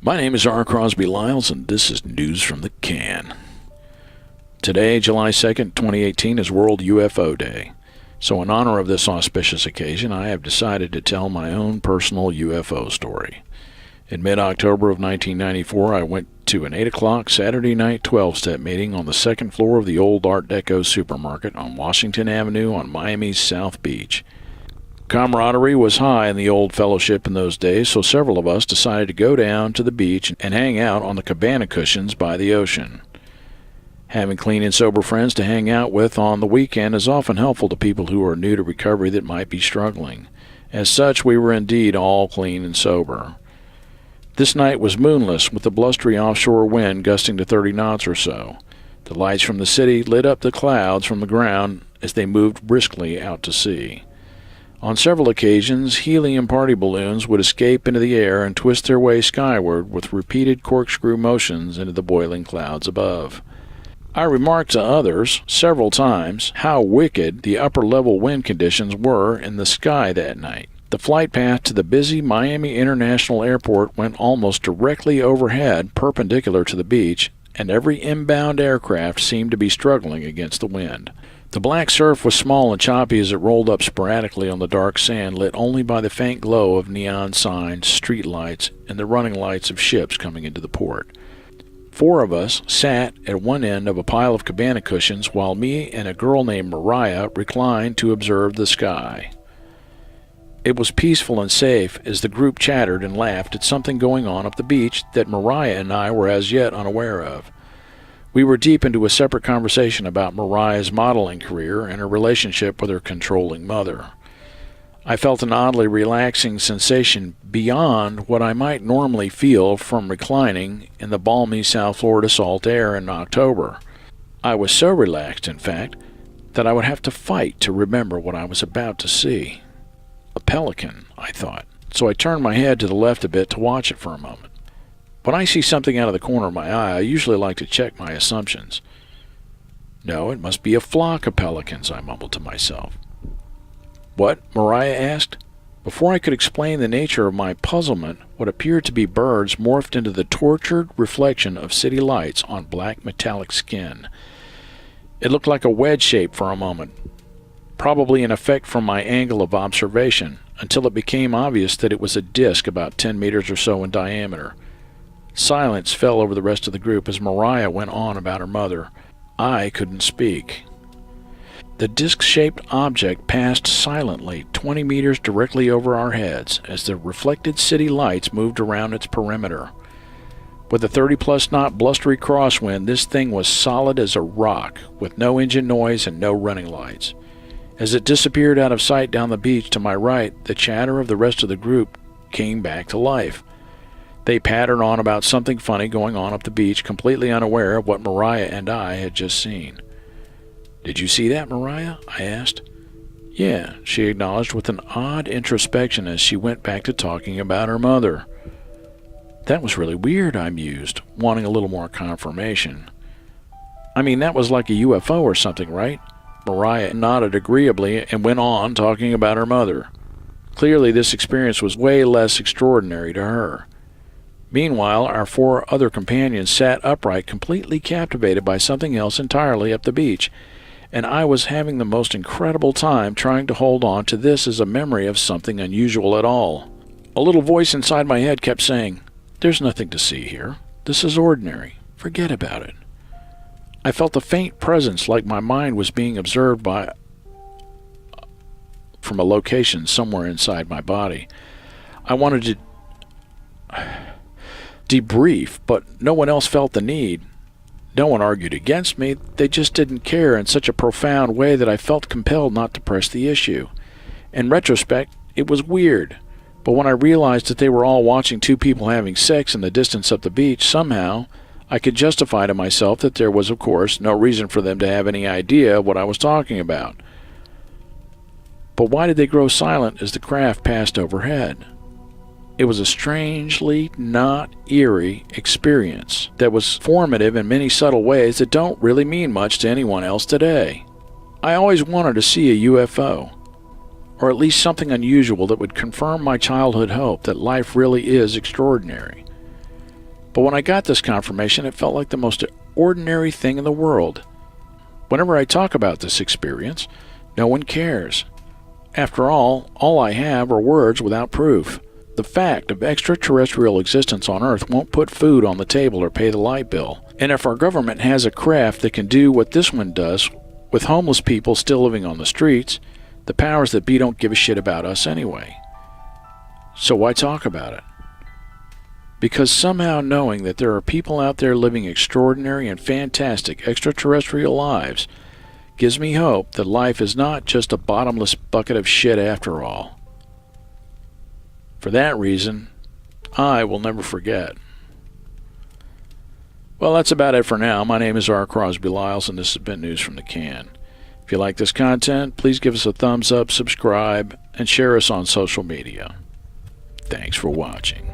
My name is R. Crosby Lyles, and this is News from the Can. Today, July 2nd, 2018, is World UFO Day. So in honor of this auspicious occasion, I have decided to tell my own personal UFO story. In mid-October of 1994, I went to an 8 o'clock Saturday night 12-step meeting on the second floor of the old Art Deco supermarket on Washington Avenue on Miami's South Beach. Camaraderie was high in the old fellowship in those days, so several of us decided to go down to the beach and hang out on the cabana cushions by the ocean. Having clean and sober friends to hang out with on the weekend is often helpful to people who are new to recovery that might be struggling. As such, we were indeed all clean and sober. This night was moonless, with a blustery offshore wind gusting to 30 knots or so. The lights from the city lit up the clouds from the ground as they moved briskly out to sea. On several occasions, helium party balloons would escape into the air and twist their way skyward with repeated corkscrew motions into the boiling clouds above. I remarked to others several times how wicked the upper-level wind conditions were in the sky that night. The flight path to the busy Miami International Airport went almost directly overhead, perpendicular to the beach, and every inbound aircraft seemed to be struggling against the wind. The black surf was small and choppy as it rolled up sporadically on the dark sand, lit only by the faint glow of neon signs, street lights, and the running lights of ships coming into the port. 4 of us sat at one end of a pile of cabana cushions while me and a girl named Mariah reclined to observe the sky. It was peaceful and safe as the group chattered and laughed at something going on up the beach that Mariah and I were as yet unaware of. We were deep into a separate conversation about Mariah's modeling career and her relationship with her controlling mother. I felt an oddly relaxing sensation beyond what I might normally feel from reclining in the balmy South Florida salt air in October. I was so relaxed, in fact, that I would have to fight to remember what I was about to see. A pelican, I thought, so I turned my head to the left a bit to watch it for a moment. When I see something out of the corner of my eye, I usually like to check my assumptions. No, it must be a flock of pelicans, I mumbled to myself. What? Mariah asked. Before I could explain the nature of my puzzlement, what appeared to be birds morphed into the tortured reflection of city lights on black metallic skin. It looked like a wedge shape for a moment, probably an effect from my angle of observation, until it became obvious that it was a disc about 10 meters or so in diameter. Silence fell over the rest of the group as Mariah went on about her mother. I couldn't speak. The disc-shaped object passed silently 20 meters directly over our heads as the reflected city lights moved around its perimeter. With a 30-plus knot blustery crosswind, this thing was solid as a rock, with no engine noise and no running lights. As it disappeared out of sight down the beach to my right, the chatter of the rest of the group came back to life. They pattered on about something funny going on up the beach, completely unaware of what Mariah and I had just seen. "Did you see that, Mariah?" I asked. "Yeah," she acknowledged with an odd introspection as she went back to talking about her mother. "That was really weird," I mused, wanting a little more confirmation. "I mean, that was like a UFO or something, right?" Mariah nodded agreeably and went on talking about her mother. Clearly, this experience was way less extraordinary to her. Meanwhile, our 4 other companions sat upright, completely captivated by something else entirely up the beach, and I was having the most incredible time trying to hold on to this as a memory of something unusual at all. A little voice inside my head kept saying, "There's nothing to see here. This is ordinary. Forget about it." I felt a faint presence, like my mind was being observed from a location somewhere inside my body. I wanted to debrief, but no one else felt the need. No one argued against me. They just didn't care in such a profound way that I felt compelled not to press the issue. In retrospect, it was weird, but when I realized that they were all watching 2 people having sex in the distance up the beach, somehow I could justify to myself that there was, of course, no reason for them to have any idea what I was talking about. But why did they grow silent as the craft passed overhead? It was a strangely not eerie experience that was formative in many subtle ways that don't really mean much to anyone else today. I always wanted to see a UFO, or at least something unusual that would confirm my childhood hope that life really is extraordinary. But when I got this confirmation, it felt like the most ordinary thing in the world. Whenever I talk about this experience, no one cares. After all I have are words without proof. The fact of extraterrestrial existence on Earth won't put food on the table or pay the light bill. And if our government has a craft that can do what this one does, with homeless people still living on the streets, the powers that be don't give a shit about us anyway. So why talk about it? Because somehow knowing that there are people out there living extraordinary and fantastic extraterrestrial lives gives me hope that life is not just a bottomless bucket of shit after all. For that reason, I will never forget. Well, that's about it for now. My name is R. Crosby Lyles, and this has been News from the Can. If you like this content, please give us a thumbs up, subscribe, and share us on social media. Thanks for watching.